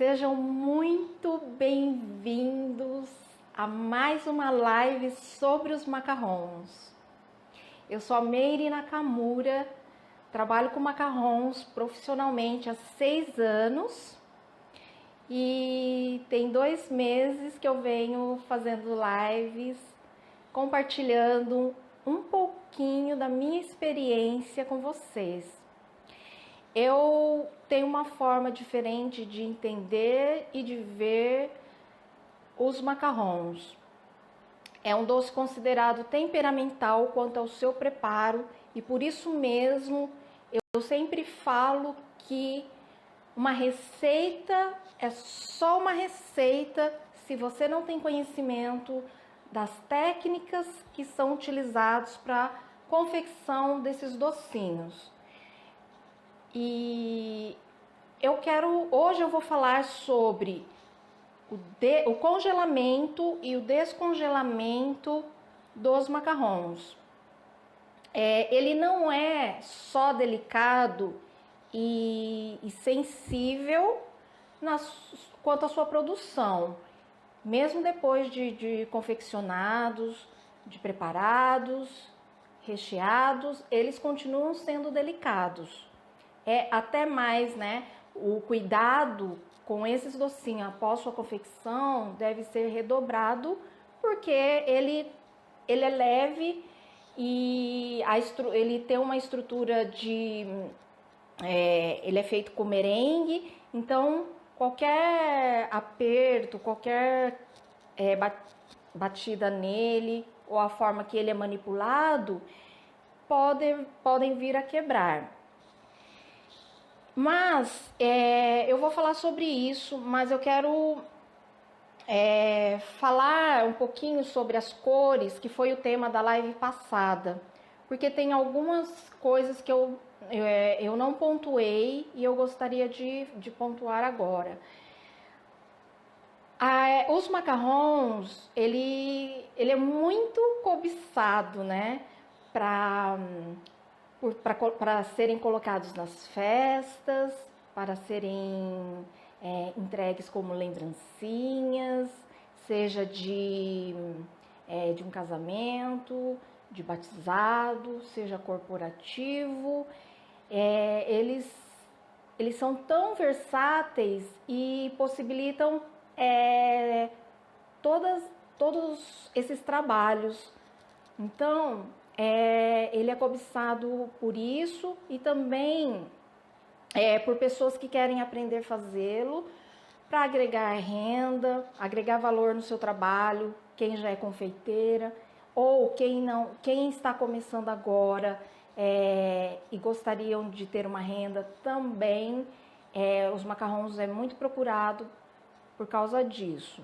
Sejam muito bem-vindos a mais uma live sobre os macarrons. Eu sou a Meire Nakamura, trabalho com macarrons profissionalmente há 6 anos e tem 2 meses que eu venho fazendo lives, compartilhando um pouquinho da minha experiência com vocês. Eu tenho uma forma diferente de entender e de ver os macarrons. É um doce considerado temperamental quanto ao seu preparo e por isso mesmo eu sempre falo que uma receita é só uma receita se você não tem conhecimento das técnicas que são utilizadas para a confecção desses docinhos. E hoje eu vou falar sobre o congelamento e o descongelamento dos macarrons. Ele não é só delicado e sensível quanto à sua produção. Mesmo depois de confeccionados, de preparados, recheados, eles continuam sendo delicados. Até mais, né? O cuidado com esses docinhos após sua confecção deve ser redobrado, porque ele é leve e ele tem uma estrutura ele é feito com merengue, então qualquer aperto, qualquer batida nele ou a forma que ele é manipulado podem vir a quebrar. Mas eu vou falar sobre isso, mas eu quero falar um pouquinho sobre as cores, que foi o tema da live passada, porque tem algumas coisas que eu não pontuei e eu gostaria de pontuar agora. Os macarrons, ele é muito cobiçado, né, para serem colocados nas festas, para serem entregues como lembrancinhas, seja de um casamento, de batizado, seja corporativo. Eles são tão versáteis e possibilitam todos esses trabalhos. Então, ele é cobiçado por isso e também por pessoas que querem aprender a fazê-lo para agregar renda, agregar valor no seu trabalho, quem já é confeiteira ou quem está começando agora e gostariam de ter uma renda também. Os macarrons é muito procurado por causa disso.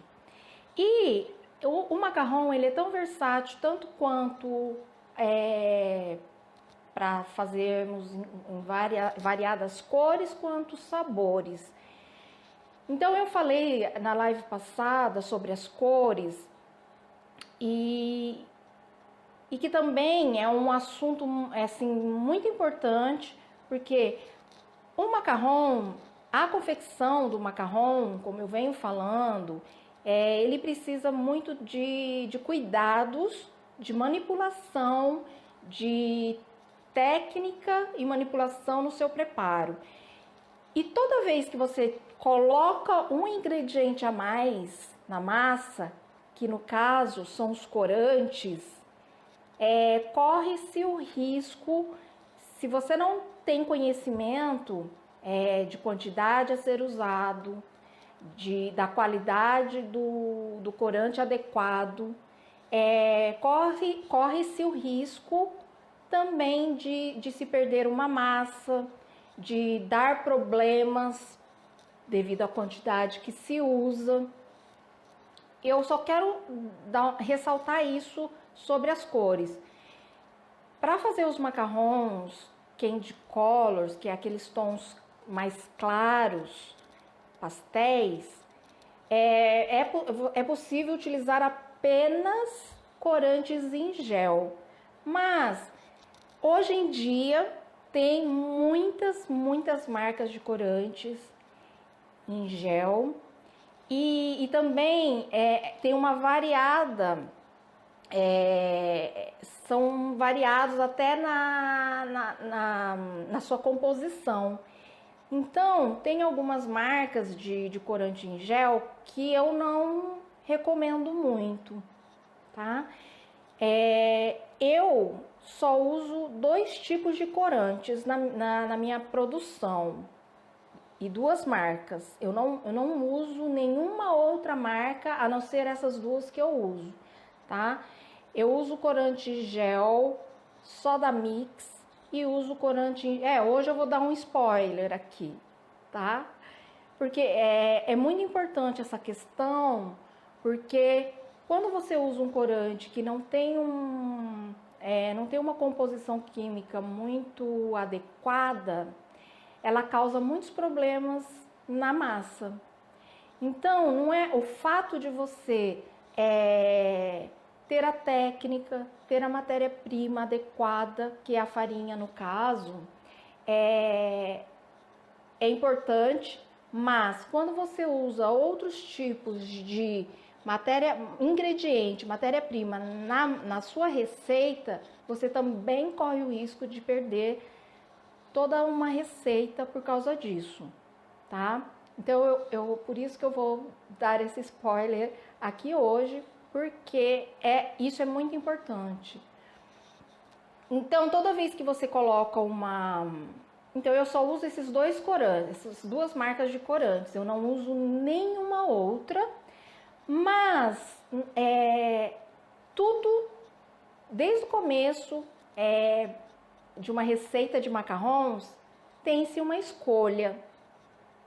E o macarrão ele é tão versátil tanto quanto para fazermos em variadas cores quanto sabores. Então eu falei na live passada sobre as cores e que também é um assunto assim, muito importante, porque o macarrão, a confecção do macarrão, como eu venho falando, ele precisa muito de cuidados, de manipulação, de técnica e manipulação no seu preparo. E toda vez que você coloca um ingrediente a mais na massa, que no caso são os corantes, corre-se o risco, se você não tem conhecimento de quantidade a ser usado, da qualidade do corante adequado, corre-se o risco também de se perder uma massa, de dar problemas devido à quantidade que se usa. Eu só quero ressaltar isso sobre as cores. Para fazer os macarrons candy colors, que é aqueles tons mais claros, pastéis, é possível utilizar apenas corantes em gel. Mas hoje em dia tem muitas marcas de corantes em gel e também tem uma variada, são variados até na sua composição. Então, tem algumas marcas de corante em gel que eu não recomendo muito, tá? Eu só uso 2 tipos de corantes na minha produção e 2 marcas. Eu não uso nenhuma outra marca a não ser essas 2 que eu uso, tá? Eu uso corante gel só da Mix e uso corante... hoje eu vou dar um spoiler aqui, tá? Porque é muito importante essa questão, porque quando você usa um corante que não tem não tem uma composição química muito adequada, ela causa muitos problemas na massa. Então, não é o fato de você ter a técnica, ter a matéria-prima adequada, que é a farinha no caso, é importante, mas quando você usa outros tipos de matéria-prima na sua receita, você também corre o risco de perder toda uma receita por causa disso, tá? Então, por isso que eu vou dar esse spoiler aqui hoje, porque isso é muito importante. Então, toda vez que você coloca Então, eu só uso esses 2 corantes, essas 2 marcas de corantes, eu não uso nenhuma outra, mas tudo, desde o começo de uma receita de macarrons, tem-se uma escolha,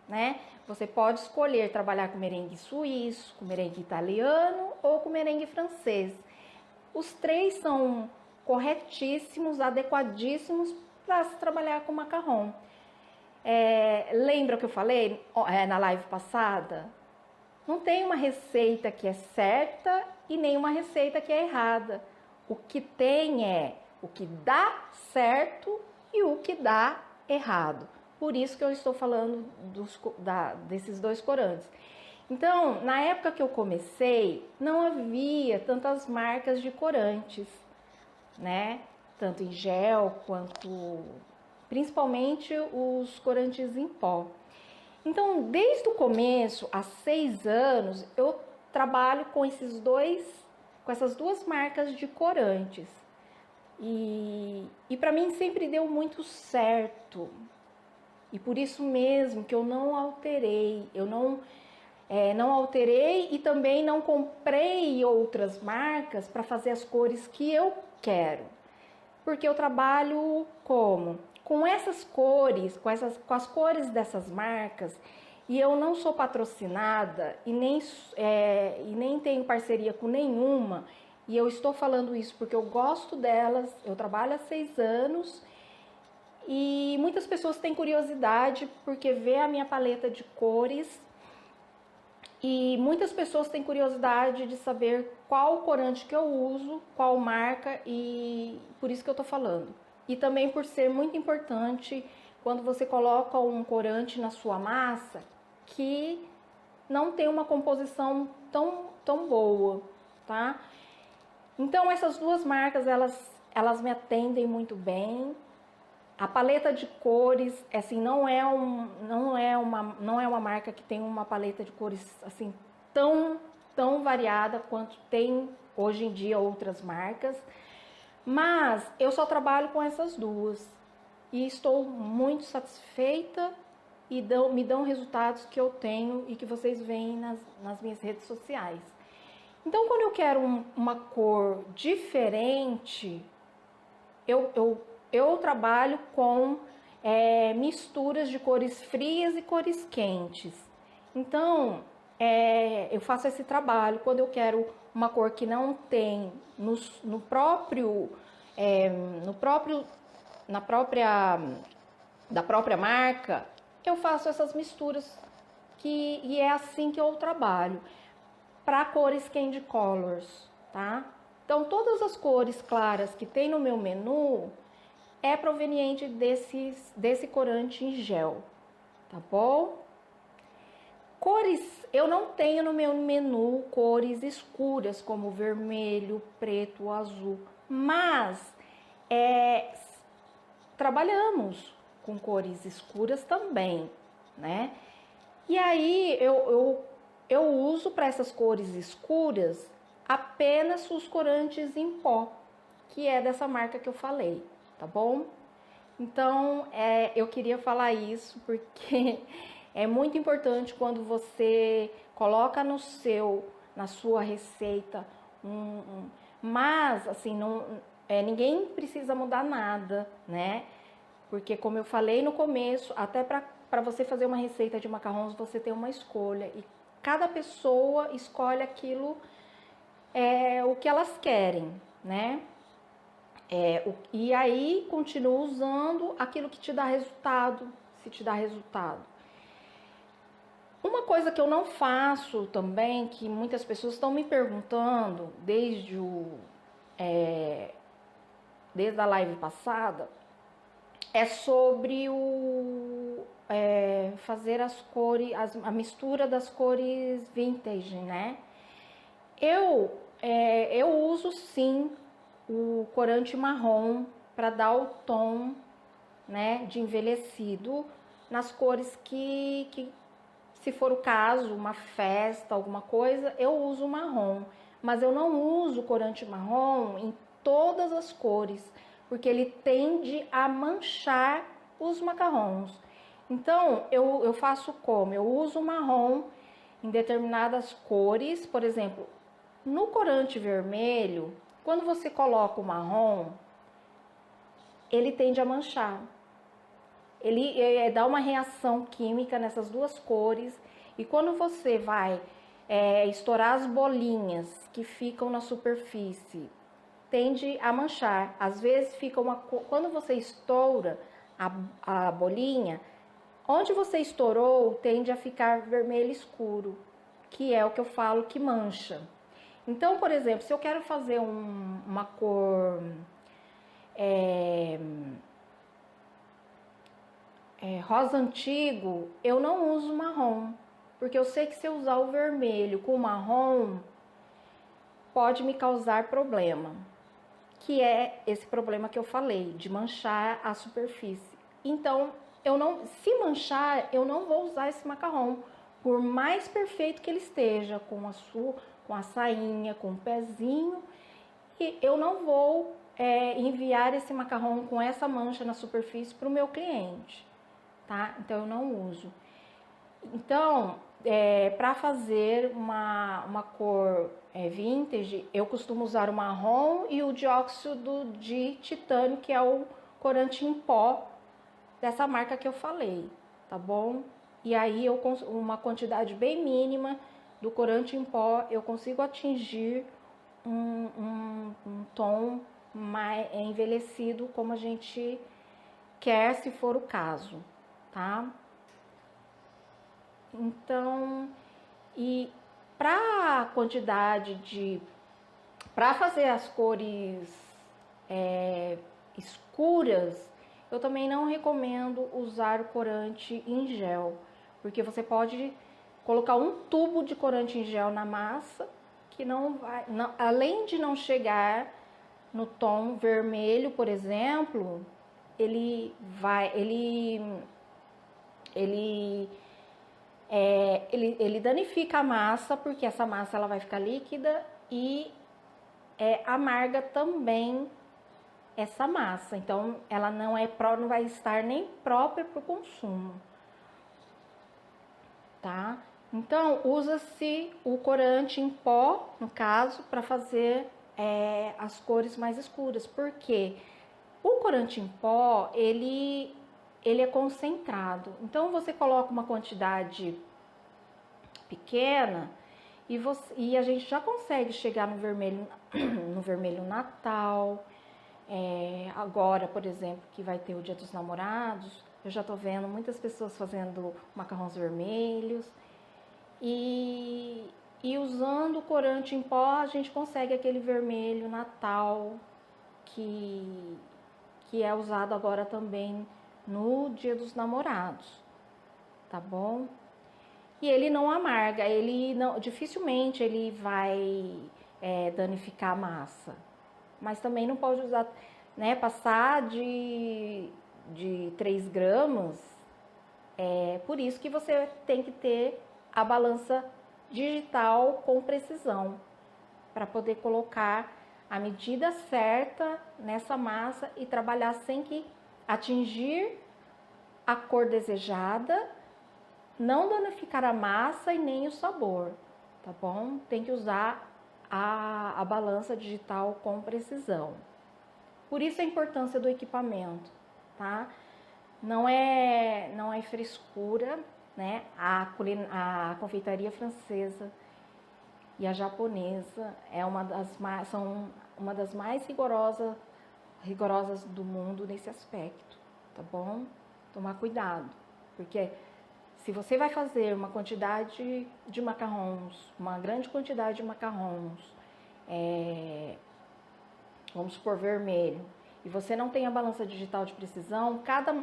né? Você pode escolher trabalhar com merengue suíço, com merengue italiano ou com merengue francês. Os 3 são corretíssimos, adequadíssimos para se trabalhar com macarrão. Lembra que eu falei na live passada? Não tem uma receita que é certa e nem uma receita que é errada. O que tem é o que dá certo e o que dá errado. Por isso que eu estou falando desses 2 corantes. Então, na época que eu comecei, não havia tantas marcas de corantes, né? Tanto em gel quanto, principalmente, os corantes em pó. Então, desde o começo, há 6 anos, eu trabalho com essas 2 marcas de corantes. E para mim sempre deu muito certo. E por isso mesmo que eu não alterei. Eu não alterei e também não comprei outras marcas para fazer as cores que eu quero. Porque eu trabalho como? Com essas cores, com as cores dessas marcas, e eu não sou patrocinada e nem tenho parceria com nenhuma, e eu estou falando isso porque eu gosto delas, eu trabalho há 6 anos, e muitas pessoas têm curiosidade porque vê a minha paleta de cores, e muitas pessoas têm curiosidade de saber qual corante que eu uso, qual marca, e por isso que eu tô falando. E também por ser muito importante quando você coloca um corante na sua massa que não tem uma composição tão boa, tá? Então essas 2 marcas, elas me atendem muito bem. A paleta de cores, assim, não é uma marca que tem uma paleta de cores assim tão variada quanto tem hoje em dia outras marcas, mas eu só trabalho com essas 2 e estou muito satisfeita e me dão resultados que eu tenho e que vocês veem nas minhas redes sociais. Então, quando eu quero uma cor diferente, eu trabalho com misturas de cores frias e cores quentes. Então, eu faço esse trabalho quando eu quero uma cor que não tem da própria marca, eu faço essas misturas e é assim que eu trabalho para cores candy colors, tá? Então, todas as cores claras que tem no meu menu é proveniente desse corante em gel, tá bom? Cores, eu não tenho no meu menu cores escuras, como vermelho, preto, azul, mas trabalhamos com cores escuras também, né? E aí eu uso para essas cores escuras apenas os corantes em pó, que é dessa marca que eu falei, tá bom? Então, eu queria falar isso porque é muito importante quando você coloca na sua receita, mas assim, ninguém precisa mudar nada, né? Porque como eu falei no começo, até para você fazer uma receita de macarrões, você tem uma escolha e cada pessoa escolhe aquilo o que elas querem, né? E aí continua usando aquilo que te dá resultado, se te dá resultado. Uma coisa que eu não faço também, que muitas pessoas estão me perguntando desde a live passada, é sobre fazer as cores, a mistura das cores vintage, né? Eu uso sim o corante marrom para dar o tom, né, de envelhecido nas cores que, se for o caso, uma festa, alguma coisa, eu uso marrom. Mas eu não uso corante marrom em todas as cores, porque ele tende a manchar os macarrons. Então, eu faço como? Eu uso marrom em determinadas cores, por exemplo, no corante vermelho, quando você coloca o marrom, ele tende a manchar. Ele dá uma reação química nessas duas cores e quando você vai estourar as bolinhas que ficam na superfície, tende a manchar. Às vezes fica quando você estoura a bolinha, onde você estourou tende a ficar vermelho escuro, que é o que eu falo que mancha. Então, por exemplo, se eu quero fazer uma cor rosa antigo, eu não uso marrom, porque eu sei que se eu usar o vermelho com o marrom, pode me causar problema, que é esse problema que eu falei, de manchar a superfície. Então, se manchar, eu não vou usar esse macarrão, por mais perfeito que ele esteja, com a sainha, com o pezinho, e eu não vou enviar esse macarrão com essa mancha na superfície para o meu cliente, tá? Então eu não uso. Então, para fazer uma cor vintage, eu costumo usar o marrom e o dióxido de titânio, que é o corante em pó dessa marca que eu falei, tá bom? E aí uma quantidade bem mínima do corante em pó, eu consigo atingir um tom mais envelhecido como a gente quer, se for o caso, tá? Então, e para quantidade para fazer as cores escuras, eu também não recomendo usar o corante em gel, porque você pode colocar um tubo de corante em gel na massa que não vai, além de não chegar no tom vermelho, por exemplo, ele danifica a massa, porque essa massa ela vai ficar líquida e amarga também essa massa. Então, ela não vai estar nem própria para o consumo, tá? Então, usa-se o corante em pó, no caso, para fazer as cores mais escuras, porque o corante em pó, ele é concentrado. Então, você coloca uma quantidade pequena e a gente já consegue chegar no vermelho, no vermelho Natal. Agora, por exemplo, que vai ter o Dia dos Namorados, eu já tô vendo muitas pessoas fazendo macarrões vermelhos e usando o corante em pó a gente consegue aquele vermelho Natal que é usado agora também no Dia dos Namorados, tá bom? e ele não amarga, ele não, dificilmente ele vai danificar a massa. Mas também não pode usar, né, passar de 3 gramas, por isso que você tem que ter a balança digital com precisão, para poder colocar a medida certa nessa massa e trabalhar sem que atingir a cor desejada, não danificar a massa e nem o sabor, tá bom? Tem que usar a balança digital com precisão. Por isso a importância do equipamento, tá? Não é frescura, né? A confeitaria francesa e a japonesa são uma das mais rigorosas do mundo nesse aspecto, tá bom? Tomar cuidado, porque se você vai fazer uma quantidade de macarrons, uma grande quantidade de macarrons, vamos supor vermelho, e você não tem a balança digital de precisão,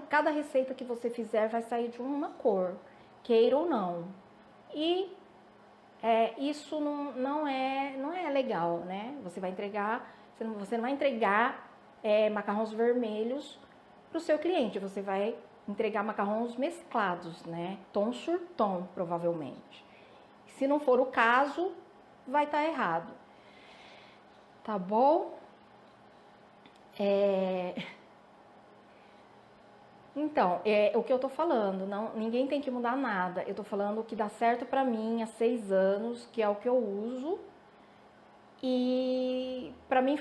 cada receita que você fizer vai sair de uma cor, queira ou não. E isso não é legal, né? Você não vai entregar macarrons vermelhos para o seu cliente, você vai entregar macarrons mesclados, né? Tom sur tom, provavelmente. Se não for o caso, vai estar errado. Tá bom? Então, o que eu tô falando, ninguém tem que mudar nada. Eu tô falando o que dá certo pra mim há 6 anos, que é o que eu uso. E pra mim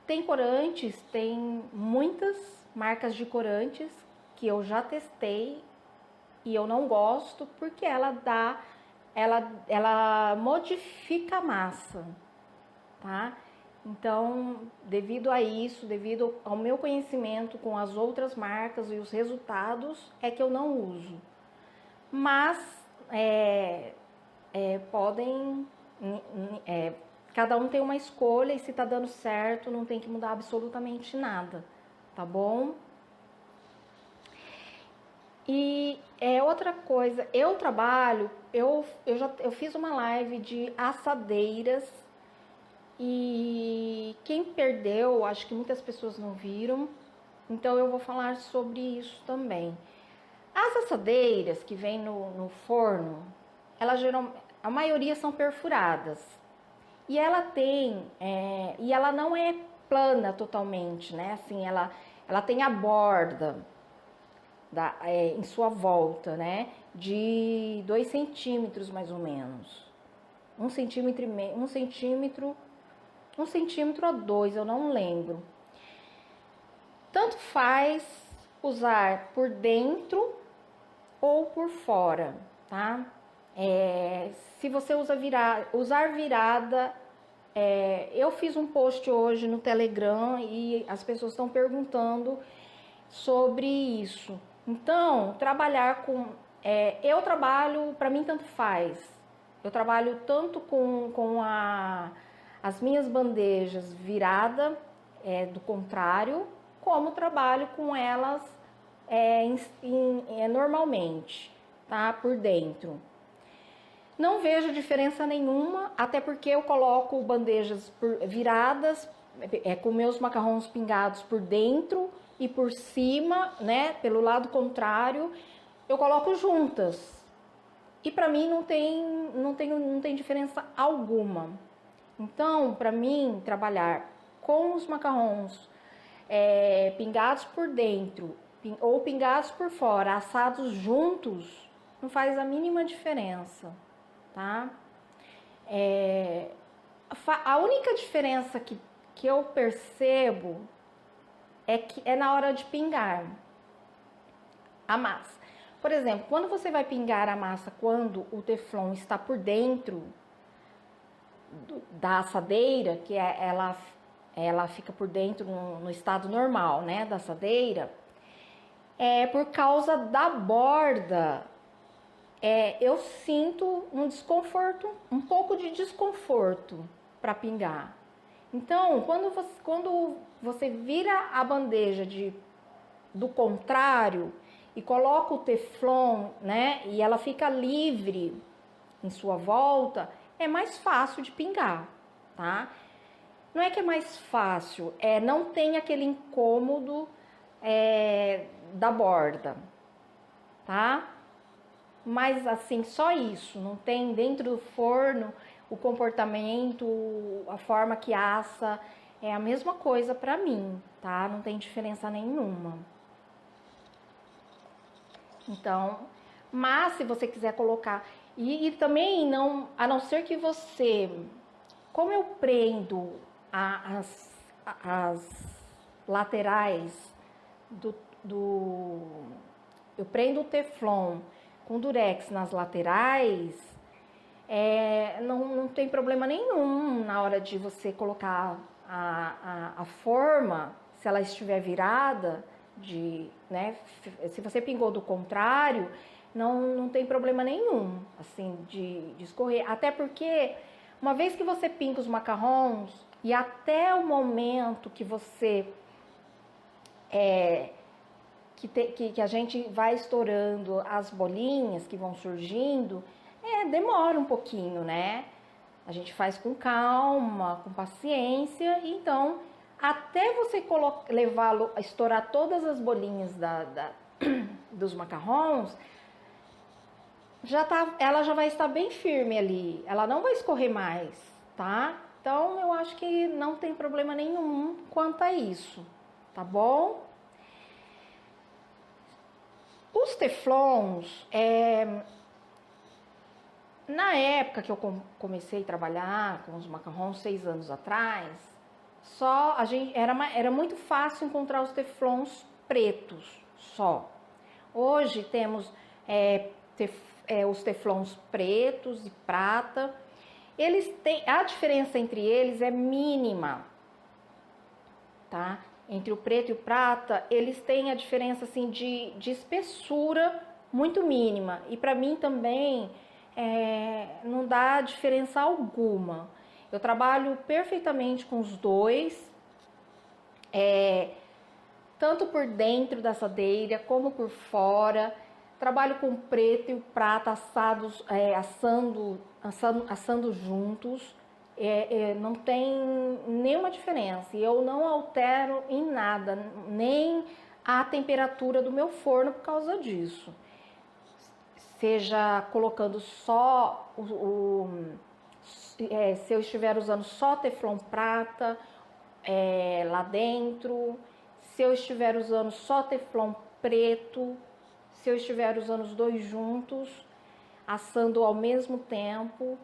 tem corantes, tem muitas marcas de corantes que eu já testei e eu não gosto porque ela modifica a massa, tá? Então, devido a isso, devido ao meu conhecimento com as outras marcas e os resultados, é que eu não uso. Mas podem, cada um tem uma escolha e se tá dando certo, não tem que mudar absolutamente nada, tá bom? E outra coisa, eu fiz uma live de assadeiras. E quem perdeu, acho que muitas pessoas não viram, então eu vou falar sobre isso também. As assadeiras que vêm no forno, a maioria são perfuradas. E e ela não é plana totalmente, né? Assim, ela tem a borda em sua volta, né? De 2 centímetros mais ou menos. 1 centímetro a 2, eu não lembro. Tanto faz usar por dentro ou por fora, tá? Se você usar virada, eu fiz um post hoje no Telegram e as pessoas estão perguntando sobre isso. Então, eu trabalho, para mim tanto faz. Eu trabalho tanto com as minhas bandejas virada do contrário, como trabalho com elas normalmente, tá? Por dentro. Não vejo diferença nenhuma, até porque eu coloco bandejas viradas, com meus macarrons pingados por dentro e por cima, né? Pelo lado contrário, eu coloco juntas. E para mim não tem diferença alguma. Então, para mim, trabalhar com os macarrons pingados por dentro ou pingados por fora, assados juntos, não faz a mínima diferença, tá? A única diferença que eu percebo é na hora de pingar a massa. Por exemplo, quando você vai pingar a massa, quando o teflon está por dentro da assadeira, que ela fica por dentro no estado normal, né, da assadeira, por causa da borda, eu sinto um desconforto, um pouco de desconforto para pingar. Então, quando você vira a bandeja do contrário e coloca o teflon, né, e ela fica livre em sua volta, é mais fácil de pingar, tá? Não é que é mais fácil, não tem aquele incômodo da borda, tá? Mas assim, só isso, não tem dentro do forno o comportamento, a forma que assa, é a mesma coisa pra mim, tá? Não tem diferença nenhuma. Então, mas se você quiser colocar, e também não, a não ser que você, como eu prendo as laterais do, eu prendo o Teflon com durex nas laterais, não tem problema nenhum na hora de você colocar a forma, se ela estiver virada, né, se você pingou do contrário, não tem problema nenhum, assim, de escorrer. Até porque, uma vez que você pinga os macarrons, e até o momento que você que a gente vai estourando as bolinhas que vão surgindo, demora um pouquinho, né? A gente faz com calma, com paciência, então até você levá-lo a estourar todas as bolinhas dos macarrons, ela já vai estar bem firme ali, ela não vai escorrer mais, tá? Então eu acho que não tem problema nenhum quanto a isso, tá bom? Os teflons, na época que eu comecei a trabalhar com os macarrons 6 anos atrás, era muito fácil encontrar os teflons pretos só. Hoje temos os teflons pretos e prata. A diferença entre eles é mínima, tá? Entre o preto e o prata, eles têm a diferença assim de espessura muito mínima. E para mim também não dá diferença alguma. Eu trabalho perfeitamente com os dois, tanto por dentro da assadeira como por fora. Trabalho com o preto e o prata assando juntos. Não tem nenhuma diferença. E eu não altero em nada, nem a temperatura do meu forno por causa disso. Seja colocando só se eu estiver usando só Teflon prata lá dentro, se eu estiver usando só Teflon preto, se eu estiver usando os dois juntos, assando ao mesmo tempo,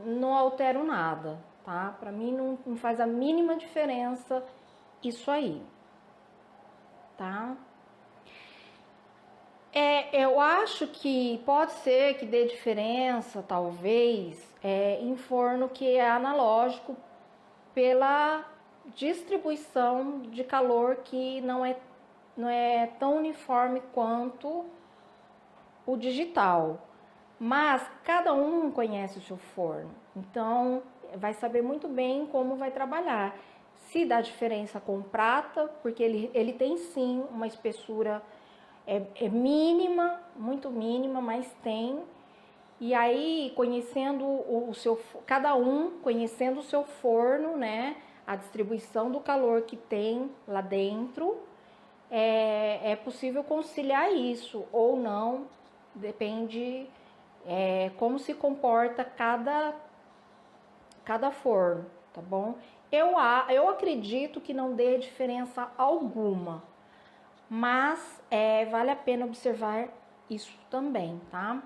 não altero nada, tá? Para mim não faz a mínima diferença isso aí, tá? Eu acho que pode ser que dê diferença, talvez, em forno que é analógico pela distribuição de calor que não é tão uniforme quanto o digital. Mas cada um conhece o seu forno, então vai saber muito bem como vai trabalhar. Se dá diferença com prata, porque ele tem sim uma espessura mínima, muito mínima, mas tem. E aí, conhecendo cada um conhecendo o seu forno, né? A distribuição do calor que tem lá dentro, é possível conciliar isso ou não, depende como se comporta cada forno, tá bom? Eu acredito que não dê diferença alguma, mas vale a pena observar isso também, tá?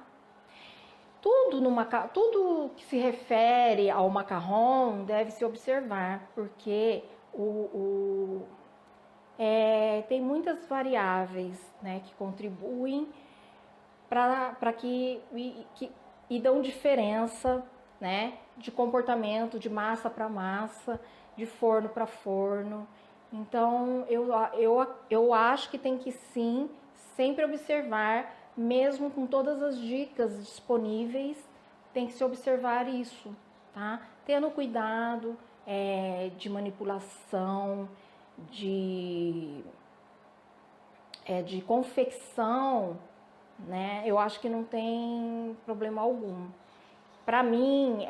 Tudo que se refere ao macarrão deve se observar, porque tem muitas variáveis, né, que contribuem para e dão diferença, né, de comportamento, de massa para massa, de forno para forno. Então, eu acho que tem que sim sempre observar, mesmo com todas as dicas disponíveis, tem que se observar isso, tá? Tendo cuidado de manipulação, de confecção, né? Eu acho que não tem problema algum. Para mim,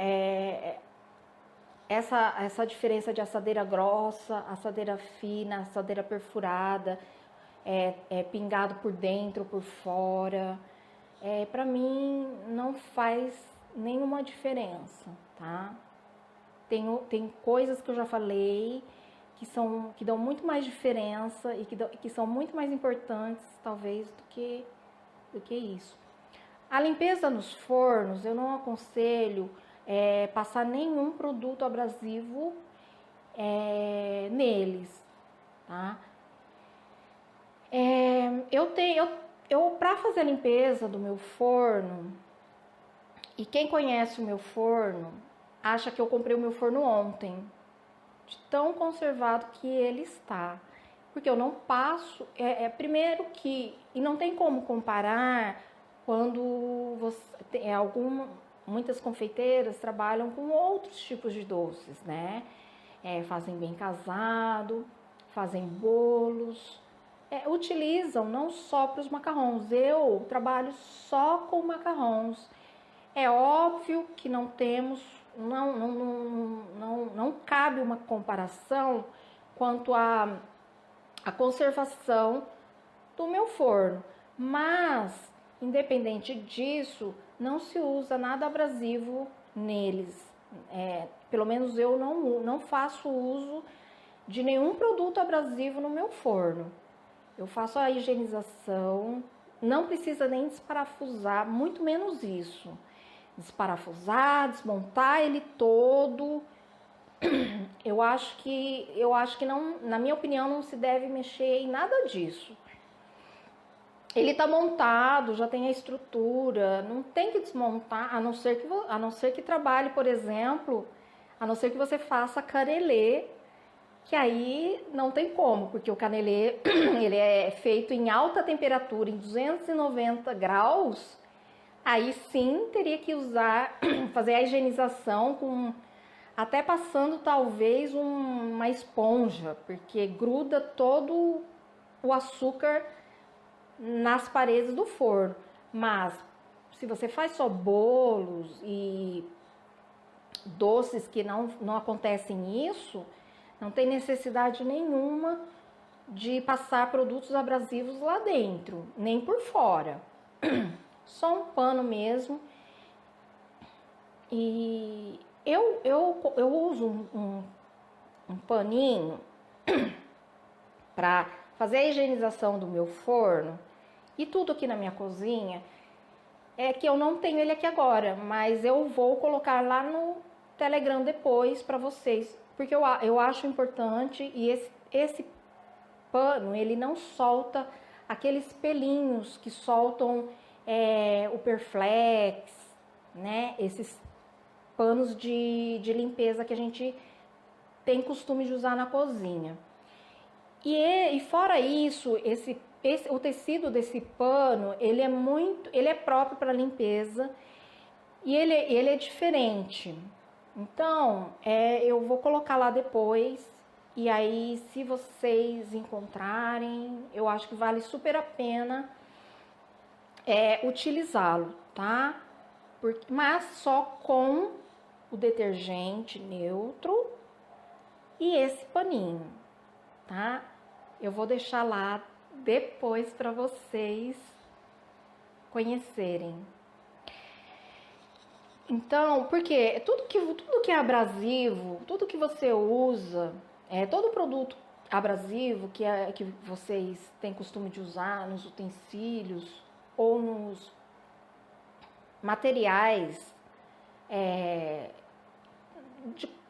essa diferença de assadeira grossa, assadeira fina, assadeira perfurada, pingado por dentro, por fora, para mim não faz nenhuma diferença, tá? Tem coisas que eu já falei que dão muito mais diferença e que são muito mais importantes, talvez, do que isso. A limpeza nos fornos, eu não aconselho passar nenhum produto abrasivo neles, tá? Eu para fazer a limpeza do meu forno, e quem conhece o meu forno acha que eu comprei o meu forno ontem, de tão conservado que ele está. Porque eu não passo, primeiro que, e não tem como comparar quando você, muitas confeiteiras trabalham com outros tipos de doces, né? Fazem bem casado, fazem bolos, utilizam não só para os macarrons. Eu trabalho só com macarrons. É óbvio que não cabe uma comparação quanto à conservação do meu forno, mas independente disso, não se usa nada abrasivo neles. Pelo menos eu não faço uso de nenhum produto abrasivo no meu forno. Eu faço a higienização, não precisa nem desparafusar, muito menos isso. Desparafusar, desmontar ele todo. Eu acho que não, na minha opinião, não se deve mexer em nada disso. Ele tá montado, já tem a estrutura, não tem que desmontar, a não ser que trabalhe, por exemplo, a não ser que você faça canelê, que aí não tem como, porque o canelê ele é feito em alta temperatura, em 290 graus. Aí sim teria que fazer a higienização até passando talvez uma esponja, porque gruda todo o açúcar nas paredes do forno. Mas se você faz só bolos e doces que não acontecem isso, não tem necessidade nenhuma de passar produtos abrasivos lá dentro, nem por fora. Só um pano mesmo. E eu uso um paninho para fazer a higienização do meu forno e tudo aqui na minha cozinha. É que eu não tenho ele aqui agora, mas eu vou colocar lá no Telegram depois para vocês, porque eu acho importante. E esse pano, ele não solta aqueles pelinhos que soltam o Perflex, né? Esses panos de limpeza que a gente tem costume de usar na cozinha. E fora isso, o tecido desse pano, ele é próprio para limpeza e ele é diferente. Então, eu vou colocar lá depois. E aí, se vocês encontrarem, eu acho que vale super a pena utilizá-lo, tá? Mas só com o detergente neutro e esse paninho, tá? Eu vou deixar lá depois para vocês conhecerem. Então, porque tudo que é abrasivo, tudo que você usa, todo produto abrasivo que vocês têm costume de usar nos utensílios ou nos materiais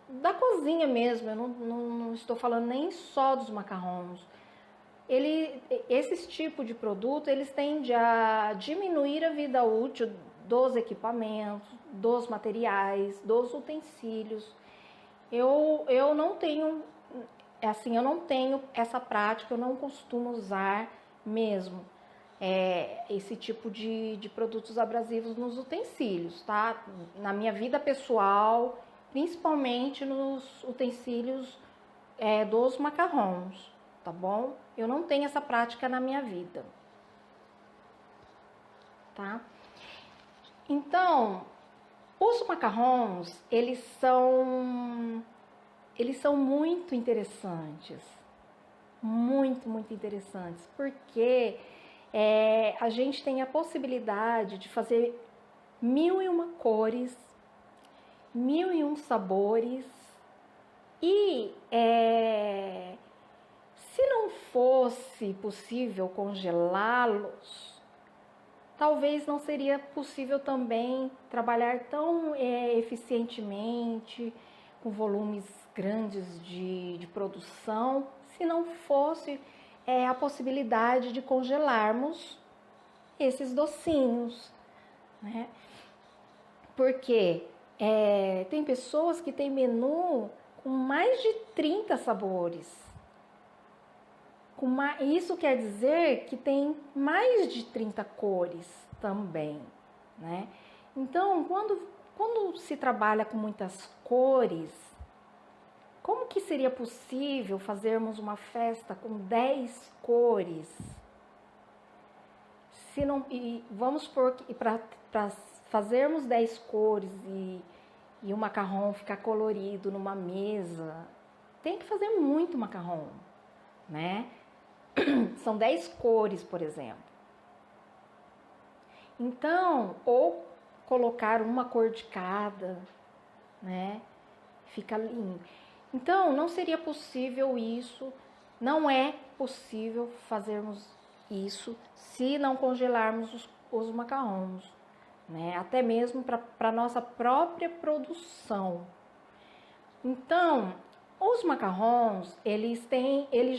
da cozinha mesmo, eu não estou falando nem só dos macarrons. Esses tipos de produto, eles tendem a diminuir a vida útil dos equipamentos, dos materiais, dos utensílios. Eu não tenho, eu não tenho essa prática, eu não costumo usar mesmo esse tipo de produtos abrasivos nos utensílios, tá? Na minha vida pessoal, principalmente nos utensílios dos macarrons, tá bom? Eu não tenho essa prática na minha vida. tá? Então, os macarrons, eles são muito interessantes, muito interessantes, porque a gente tem a possibilidade de fazer 1001 cores, 1001 sabores, e se não fosse possível congelá-los, talvez não seria possível também trabalhar tão eficientemente, com volumes grandes de produção, se não fosse a possibilidade de congelarmos esses docinhos, né? Porque tem pessoas que têm menu com mais de 30 sabores. Isso quer dizer que tem mais de 30 cores também, né? Então, quando se trabalha com muitas cores, como que seria possível fazermos uma festa com 10 cores? Se não, vamos supor que para fazermos 10 cores e o macarrão ficar colorido numa mesa, tem que fazer muito macarrão, né? São 10 cores, por exemplo. Então, ou colocar uma cor de cada, né? Fica lindo. Então, não seria possível isso, não é possível fazermos isso se não congelarmos os macarrons, né? Até mesmo para nossa própria produção. Então, os macarrons, eles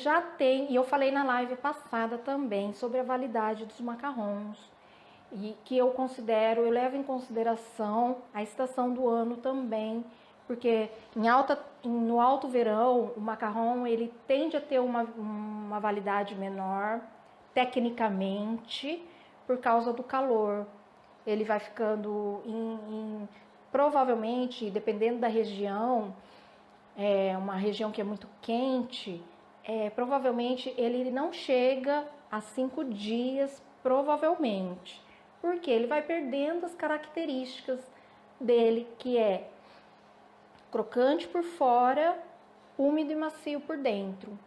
já têm, e eu falei na live passada também sobre a validade dos macarrons, e que eu levo em consideração a estação do ano também, porque no alto verão, o macarrão ele tende a ter uma validade menor, tecnicamente, por causa do calor. Ele vai ficando provavelmente, dependendo da região, uma região que é muito quente, provavelmente ele não chega a 5 dias, provavelmente, porque ele vai perdendo as características dele, que é crocante por fora, úmido e macio por dentro.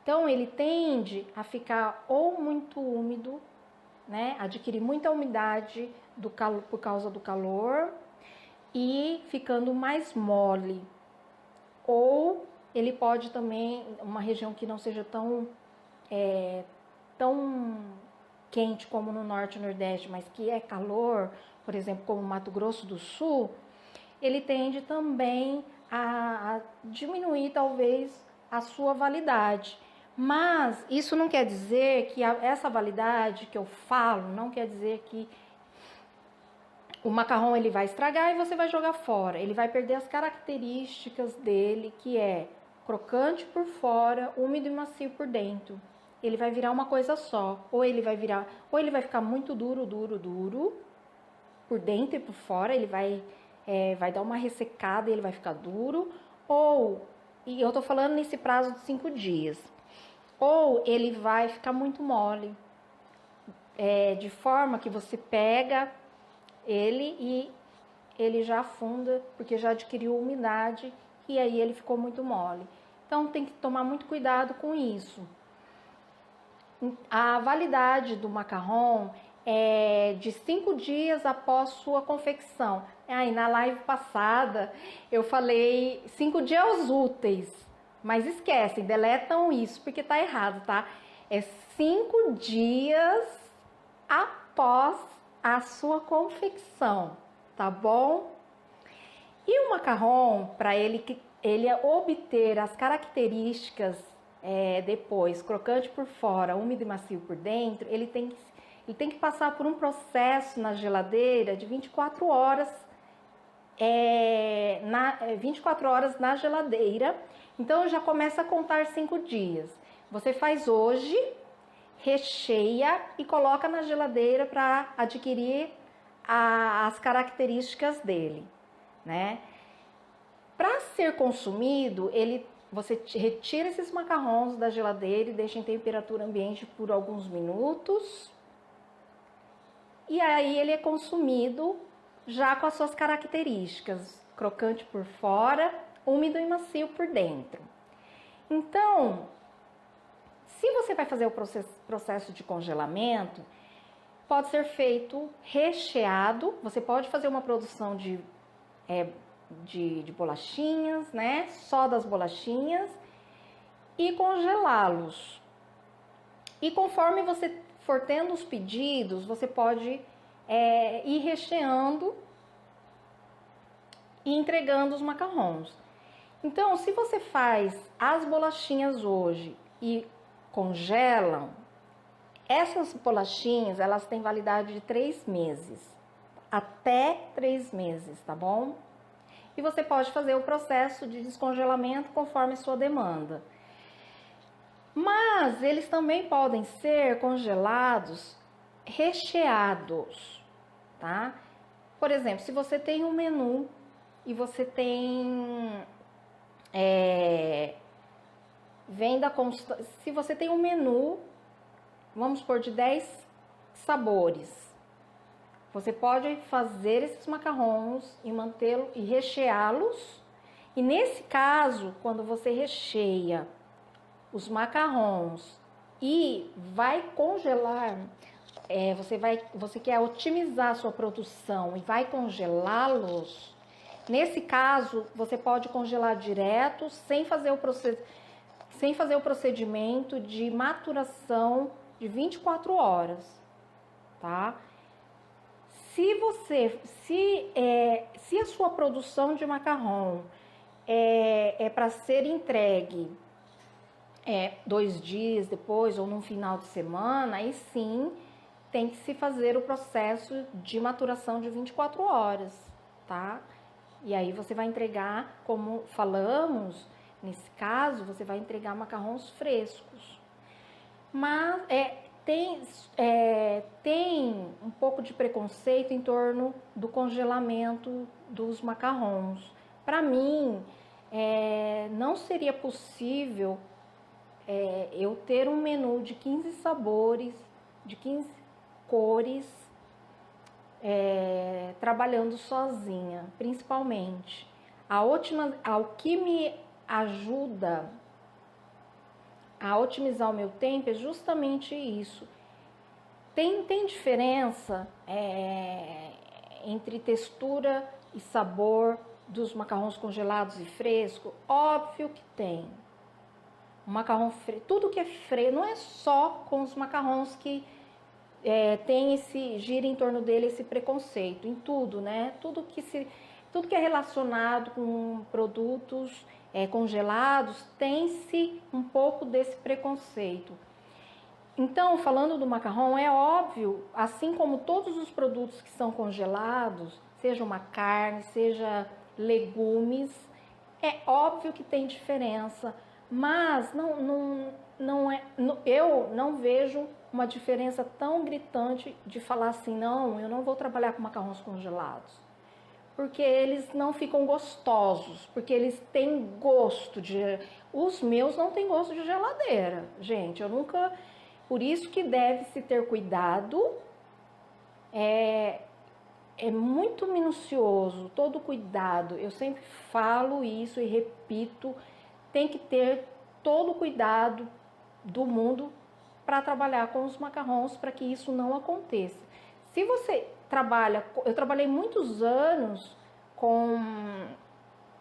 Então ele tende a ficar ou muito úmido, né, adquirir muita umidade por causa do calor e ficando mais mole. Ou ele pode também, uma região que não seja tão quente como no norte e nordeste, mas que é calor, por exemplo, como Mato Grosso do Sul, ele tende também a diminuir talvez a sua validade. Mas isso não quer dizer que essa validade que eu falo, não quer dizer que o macarrão ele vai estragar e você vai jogar fora. Ele vai perder as características dele, que é crocante por fora, úmido e macio por dentro. Ele vai virar uma coisa só. Ou ele vai ficar muito duro por dentro e por fora. Ele vai dar uma ressecada e ele vai ficar duro. E eu tô falando nesse prazo de 5 dias. Ou ele vai ficar muito mole, de forma que você pega ele e ele já afunda, porque já adquiriu umidade e aí ele ficou muito mole. Então tem que tomar muito cuidado com isso. A validade do macarrão é de 5 dias após sua confecção. Aí na live passada eu falei 5 dias úteis, mas esquecem, deletam isso porque tá errado, tá? É 5 dias após a sua confecção, tá bom? E o macarrão, para ele obter as características depois, crocante por fora, úmido e macio por dentro, ele tem que passar por um processo na geladeira de 24 horas, 24 horas na geladeira. Então já começa a contar 5 dias. Você faz hoje, recheia e coloca na geladeira para adquirir as características dele, né? Para ser consumido, você retira esses macarrons da geladeira e deixa em temperatura ambiente por alguns minutos. e aí ele é consumido já com as suas características, crocante por fora, úmido e macio por dentro. Então, se você vai fazer o processo de congelamento, pode ser feito recheado, você pode fazer uma produção de bolachinhas, né? Só das bolachinhas e congelá-los. E conforme você for tendo os pedidos, você pode ir recheando e entregando os macarrons. Então, se você faz as bolachinhas hoje e congelam, essas bolachinhas, elas têm validade de 3 meses, até 3 meses, tá bom? E você pode fazer o processo de descongelamento conforme a sua demanda. Mas eles também podem ser congelados recheados, tá? Por exemplo, se você tem um menu e você tem se você tem um menu, vamos supor, de 10 sabores, você pode fazer esses macarrons e mantê-los e recheá-los. E nesse caso, quando você recheia os macarrons e vai congelar, você quer otimizar a sua produção e vai congelá-los, nesse caso, você pode congelar direto, sem fazer o procedimento de maturação de 24 horas, tá? Se a sua produção de macarrão é para ser entregue 2 dias depois ou num final de semana, aí sim tem que se fazer o processo de maturação de 24 horas, tá? E aí você vai entregar, como falamos, nesse caso, você vai entregar macarrons frescos. Mas tem um pouco de preconceito em torno do congelamento dos macarrons. Para mim, não seria possível eu ter um menu de 15 sabores, de 15 cores, trabalhando sozinha, principalmente. O que me ajuda a otimizar o meu tempo é justamente isso. Tem diferença entre textura e sabor dos macarrons congelados e frescos? Óbvio que tem. O macarrão fresco, tudo que é fresco, não é só com os macarrons que gira em torno dele esse preconceito, em tudo, né? Tudo que é relacionado com produtos congelados, tem-se um pouco desse preconceito. Então, falando do macarrão, é óbvio, assim como todos os produtos que são congelados, seja uma carne, seja legumes, é óbvio que tem diferença, mas eu não vejo uma diferença tão gritante de falar assim, não, eu não vou trabalhar com macarrões congelados, porque eles não ficam gostosos, porque eles têm gosto de... Os meus não têm gosto de geladeira, gente, eu nunca... Por isso que deve-se ter cuidado, é muito minucioso, todo cuidado, eu sempre falo isso e repito, tem que ter todo o cuidado do mundo para trabalhar com os macarrons, para que isso não aconteça. Se você eu trabalhei muitos anos com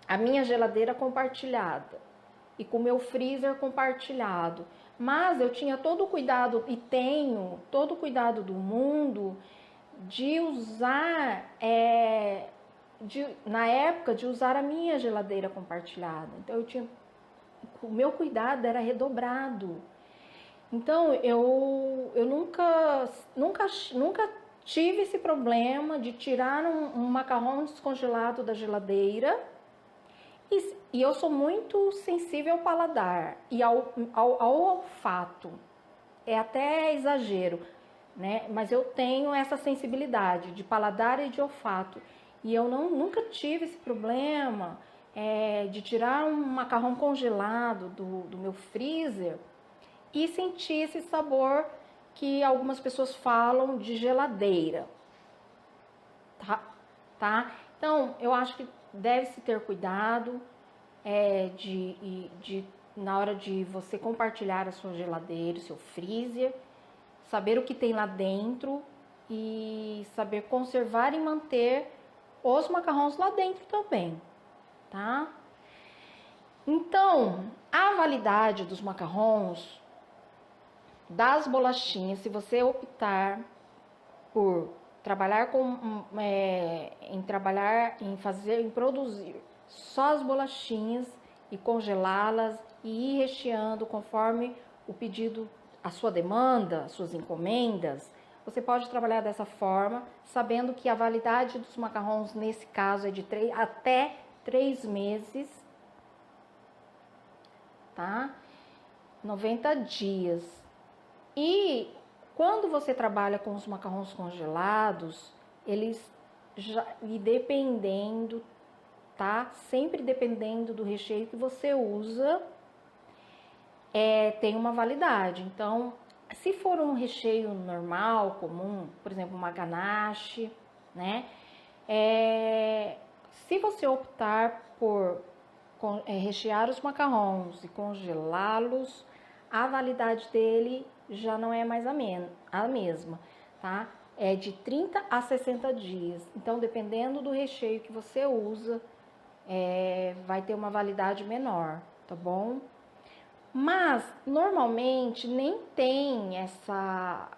a minha geladeira compartilhada e com o meu freezer compartilhado, mas eu tinha todo o cuidado e tenho todo o cuidado do mundo de usar, na época, de usar a minha geladeira compartilhada. Então o meu cuidado era redobrado. Então eu nunca tive esse problema de tirar um macarrão descongelado da geladeira. E eu sou muito sensível ao paladar e ao olfato. É até exagero, né? Mas eu tenho essa sensibilidade de paladar e de olfato. E eu nunca tive esse problema de tirar um macarrão congelado do meu freezer e sentir esse sabor que algumas pessoas falam de geladeira. tá? Então, eu acho que deve-se ter cuidado na hora de você compartilhar a sua geladeira, o seu freezer, saber o que tem lá dentro e saber conservar e manter os macarrões lá dentro também, tá? Então, a validade dos macarrões, das bolachinhas, se você optar por trabalhar em produzir só as bolachinhas e congelá-las e ir recheando conforme o pedido, a sua demanda, as suas encomendas, você pode trabalhar dessa forma, sabendo que a validade dos macarrões nesse caso é de até 3 meses, tá? 90 dias. E quando você trabalha com os macarrões congelados, eles e dependendo, tá? Sempre dependendo do recheio que você usa, tem uma validade. Então, se for um recheio normal, comum, por exemplo, uma ganache, né? Se você optar por rechear os macarrões e congelá-los, a validade dele já não é mais a mesma, tá? É de 30 a 60 dias. Então, dependendo do recheio que você usa, vai ter uma validade menor, tá bom? Mas, normalmente, nem tem essa...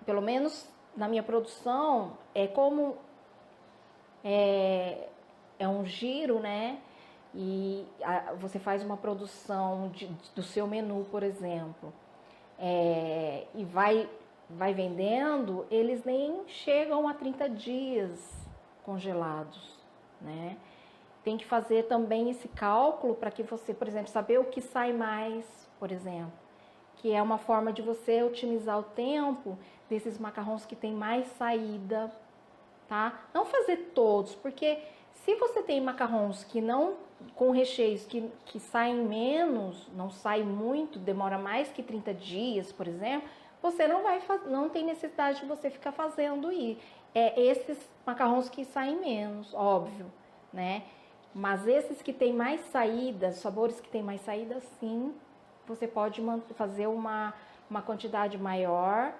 Pelo menos na minha produção, como é um giro, né? E você faz uma produção do seu menu, por exemplo, e vai vendendo, eles nem chegam a 30 dias congelados, né? Tem que fazer também esse cálculo para que você, por exemplo, saber o que sai mais, por exemplo, que é uma forma de você otimizar o tempo desses macarrões que tem mais saída, tá? Não fazer todos, porque se você tem macarrões que não, com recheios que saem menos, não sai muito, demora mais que 30 dias, por exemplo, você não tem necessidade de você ficar fazendo esses macarrões que saem menos, óbvio, né? Mas esses que tem mais saídas, sabores que tem mais saída, sim, você pode fazer uma quantidade maior.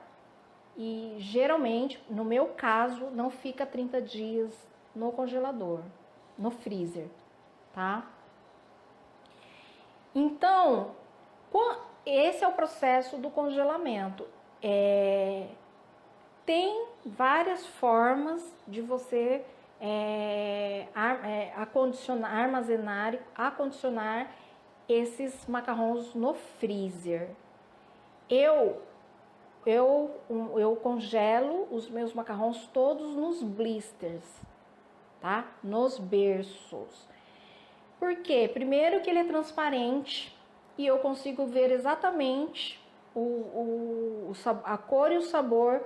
E geralmente, no meu caso, não fica 30 dias no congelador, no freezer, tá? Então, esse é o processo do congelamento. Tem várias formas de você acondicionar esses macarrões no freezer. Eu congelo os meus macarrões todos nos blisters, tá? Nos berços. Por quê? Primeiro que ele é transparente e eu consigo ver exatamente a cor e o sabor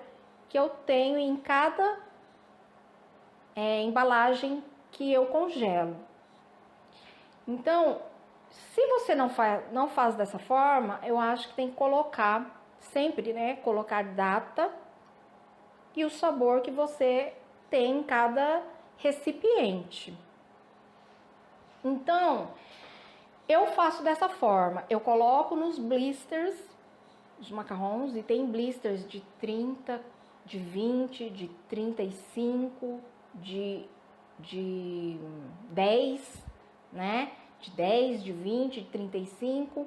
que eu tenho em cada embalagem que eu congelo. Então, se você não faz dessa forma, eu acho que tem que colocar sempre, né, colocar data e o sabor que você tem em cada recipiente. Então, eu faço dessa forma, eu coloco nos blisters os macarrons, e tem blisters de 30, de 20, de 35, de 10, né? De 10, de 20, de 35.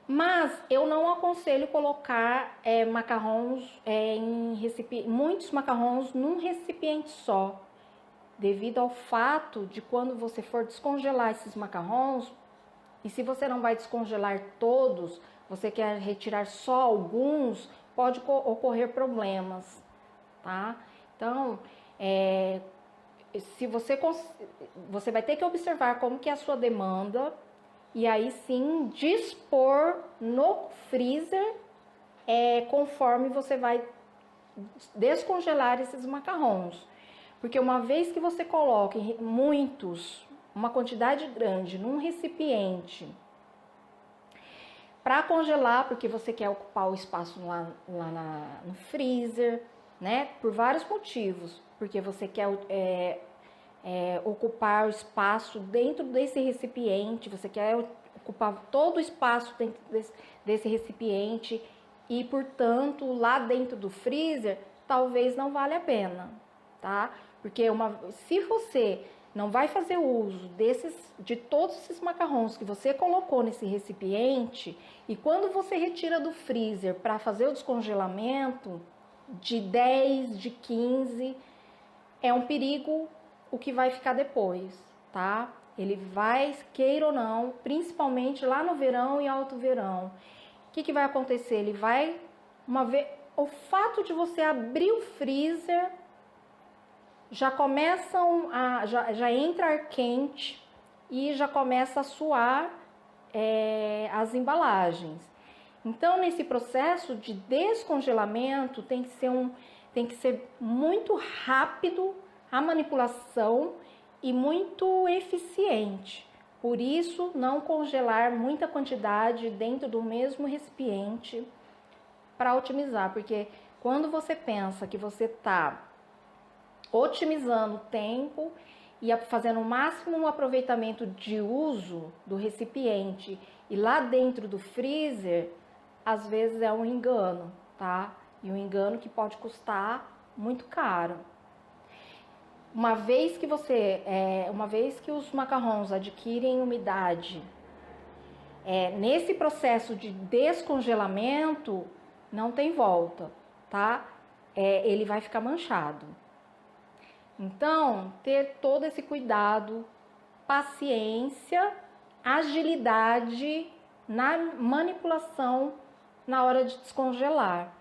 Mas eu não aconselho colocar macarrons muitos macarrons num recipiente só, devido ao fato de quando você for descongelar esses macarrons, e se você não vai descongelar todos, você quer retirar só alguns, pode ocorrer problemas, tá? Então, se você vai ter que observar como que é a sua demanda, e aí sim dispor no freezer conforme você vai descongelar esses macarrons. Porque uma vez que você coloca uma quantidade grande num recipiente para congelar, porque você quer ocupar o espaço lá no freezer, né? Por vários motivos. porque você quer ocupar o espaço dentro desse recipiente, você quer ocupar todo o espaço dentro desse recipiente e, portanto, lá dentro do freezer, talvez não valha a pena, tá? Porque se você não vai fazer uso de todos esses macarrons que você colocou nesse recipiente, e quando você retira do freezer para fazer o descongelamento, de 10, de 15, é um perigo o que vai ficar depois, tá? Ele vai, queira ou não, principalmente lá no verão e alto verão. O que vai acontecer? Ele vai, o fato de você abrir o freezer, já entra ar quente e já começa a suar as embalagens. Então, nesse processo de descongelamento, tem que ser muito rápido a manipulação e muito eficiente. Por isso, não congelar muita quantidade dentro do mesmo recipiente para otimizar, porque quando você pensa que você está otimizando o tempo e fazendo o máximo aproveitamento de uso do recipiente e lá dentro do freezer, às vezes é um engano, tá? E um engano que pode custar muito caro. Uma vez que os macarrons adquirem umidade, nesse processo de descongelamento, não tem volta, tá? Ele vai ficar manchado. Então, ter todo esse cuidado, paciência, agilidade na manipulação na hora de descongelar.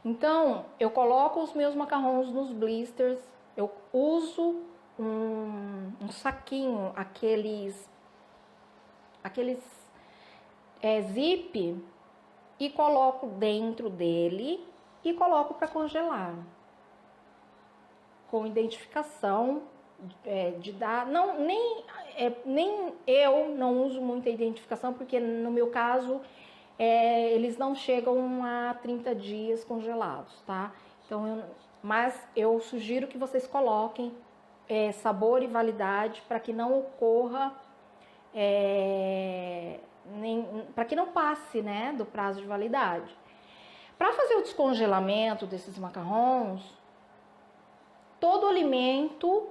Então, eu coloco os meus macarrons nos blisters, eu uso um saquinho, aqueles zip, e coloco dentro dele e coloco para congelar. Com identificação de dar, nem eu não uso muita identificação, porque no meu caso eles não chegam a 30 dias congelados, tá? Então, mas eu sugiro que vocês coloquem sabor e validade para que não ocorra, para que não passe, né, do prazo de validade. Para fazer o descongelamento desses macarrons, todo alimento,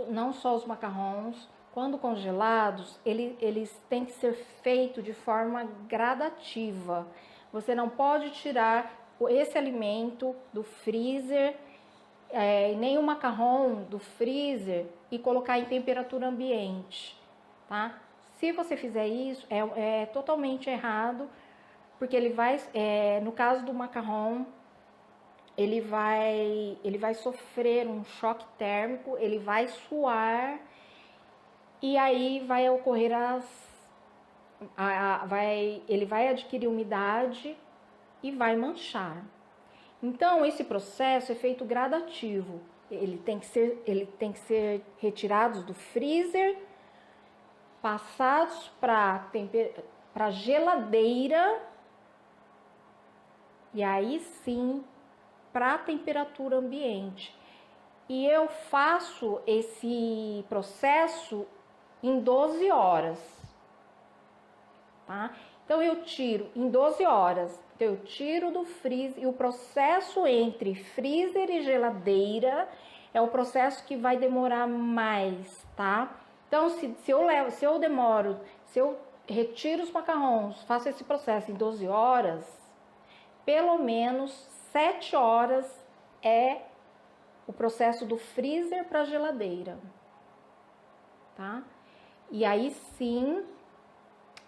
não só os macarrons, quando congelados, eles têm que ser feitos de forma gradativa. Você não pode tirar esse alimento do freezer, nem o macarrão do freezer e colocar em temperatura ambiente, tá? Se você fizer isso, é totalmente errado, porque ele vai, no caso do macarrão, ele vai sofrer um choque térmico, ele vai suar e aí vai ocorrer ele vai adquirir umidade e vai manchar. Então, esse processo é feito gradativo. Ele tem que ser retirados do freezer, passados para geladeira e aí sim para a temperatura ambiente. E eu faço esse processo em 12 horas, tá? Então eu tiro em 12 horas, então eu tiro do freezer, e o processo entre freezer e geladeira é o processo que vai demorar mais, tá? Então se eu retiro os macarrons, faço esse processo em 12 horas, pelo menos 7 horas é o processo do freezer para a geladeira, tá? E aí sim,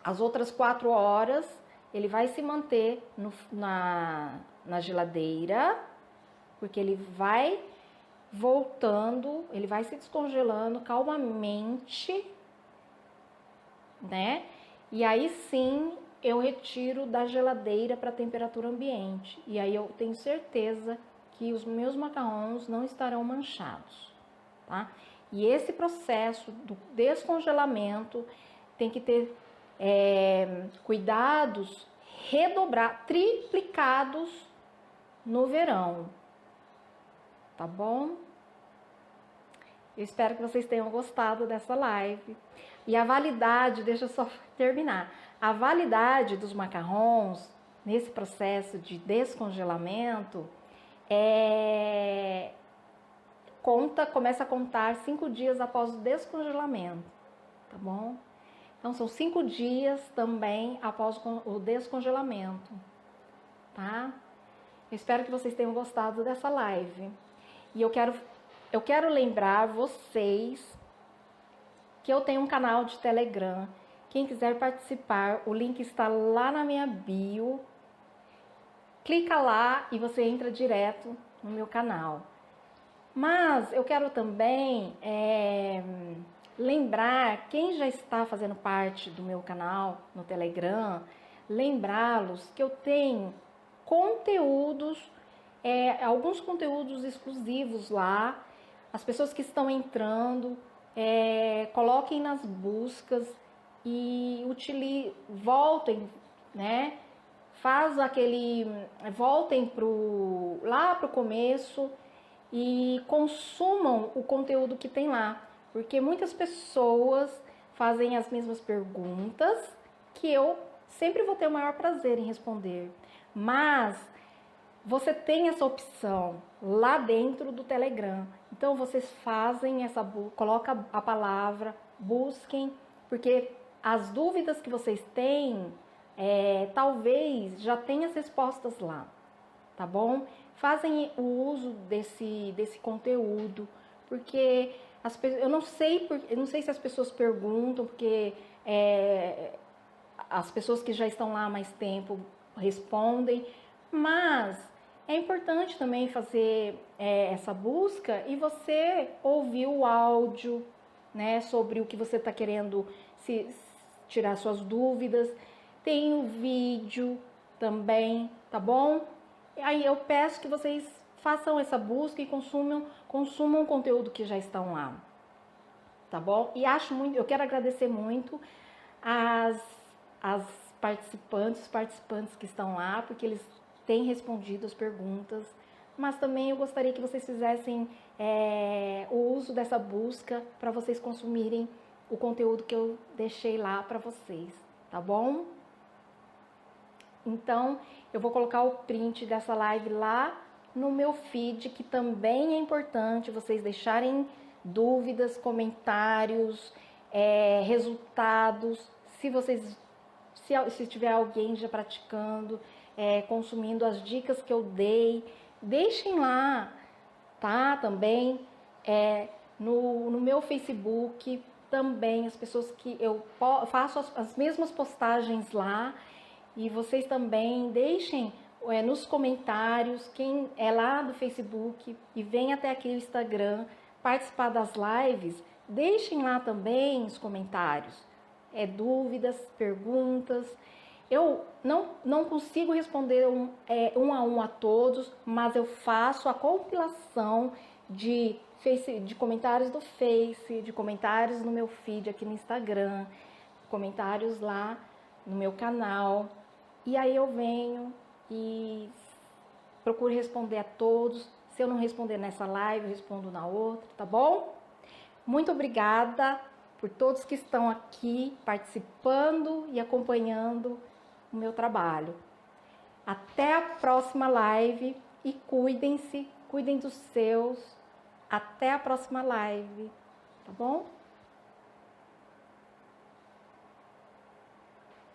as outras 4 horas, ele vai se manter na geladeira, porque ele vai voltando, ele vai se descongelando calmamente, né? E aí sim, eu retiro da geladeira para a temperatura ambiente. E aí eu tenho certeza que os meus macarrons não estarão manchados, tá? E esse processo do descongelamento tem que ter cuidados triplicados no verão, tá bom? Eu espero que vocês tenham gostado dessa live. E a validade, deixa eu só terminar. A validade dos macarrons nesse processo de descongelamento começa a contar 5 dias após o descongelamento, tá bom? Então são 5 dias também após o descongelamento, tá? Eu espero que vocês tenham gostado dessa live. E eu quero lembrar vocês que eu tenho um canal de Telegram. Quem quiser participar, o link está lá na minha bio. Clica lá e você entra direto no meu canal. Mas eu quero também lembrar quem já está fazendo parte do meu canal no Telegram, lembrá-los que eu tenho conteúdos, alguns conteúdos exclusivos lá. As pessoas que estão entrando, coloquem nas buscas e voltem, né? Voltem lá pro começo e consumam o conteúdo que tem lá, porque muitas pessoas fazem as mesmas perguntas que eu sempre vou ter o maior prazer em responder, mas você tem essa opção lá dentro do Telegram. Então vocês coloca a palavra, busquem, porque as dúvidas que vocês têm, talvez já tenha as respostas lá, tá bom? Fazem o uso desse conteúdo, porque eu não sei se as pessoas perguntam, porque as pessoas que já estão lá há mais tempo respondem, mas é importante também fazer essa busca e você ouvir o áudio, né, sobre o que você está querendo tirar suas dúvidas. Tem o vídeo também, tá bom? Aí eu peço que vocês façam essa busca e consumam o conteúdo que já estão lá, tá bom? E eu quero agradecer muito as os participantes que estão lá, porque eles têm respondido as perguntas, mas também eu gostaria que vocês fizessem o uso dessa busca para vocês consumirem o conteúdo que eu deixei lá para vocês, tá bom? Então, eu vou colocar o print dessa live lá no meu feed, que também é importante vocês deixarem dúvidas, comentários, resultados, se tiver alguém já praticando, consumindo as dicas que eu dei, deixem lá, tá? Também no meu Facebook, também as pessoas que eu faço as mesmas postagens lá, e vocês também deixem nos comentários, quem é lá do Facebook e vem até aqui no Instagram participar das lives, deixem lá também os comentários, dúvidas, perguntas. Eu não consigo responder um a um a todos, mas eu faço a compilação de comentários do Face, de comentários no meu feed aqui no Instagram, comentários lá no meu canal. E aí eu venho e procuro responder a todos. Se eu não responder nessa live, eu respondo na outra, tá bom? Muito obrigada por todos que estão aqui participando e acompanhando o meu trabalho. Até a próxima live e cuidem-se, cuidem dos seus. Até a próxima live, tá bom?